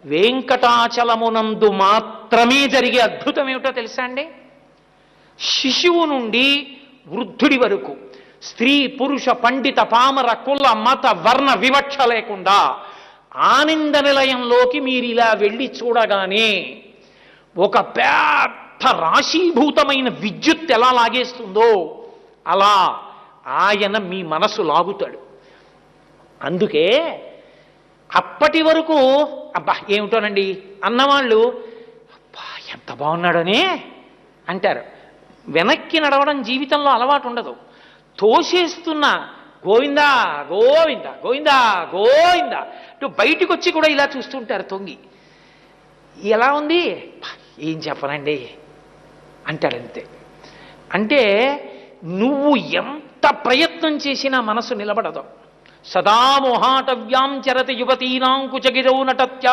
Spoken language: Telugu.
వెంకటాచలమునందు మాత్రమే జరిగే అద్భుతం ఏమిటో తెలుసా అండి? శిశువు నుండి వృద్ధుడి వరకు, స్త్రీ పురుష పండిత పామర కుల మత వర్ణ వివక్ష లేకుండా ఆనంద నిలయంలోకి మీరు ఇలా వెళ్ళి చూడగానే ఒక పెద్ద రాశీభూతమైన విద్యుత్ ఎలా లాగేస్తుందో అలా ఆయన మీ మనసు లాగుతాడు. అందుకే అప్పటి వరకు అబ్బా ఏమిటోనండి అన్నవాళ్ళు అబ్బా ఎంత బాగున్నాడని అంటారు. వెనక్కి నడవడం జీవితంలో అలవాటు ఉండదు. తోసేస్తున్న గోవిందా గోవింద గోవిందా గోవింద ఇటు బయటికి వచ్చి కూడా ఇలా చూస్తుంటారు తొంగి. ఎలా ఉంది ఏం చెప్పనండి అంటాడంతే. అంటే నువ్వు ఎంత ప్రయత్నం చేసినా మనసు నిలబడదు. సదా మోహాటవ్యాం చరతి యువతీనాం కుచగిరౌ నటత్యా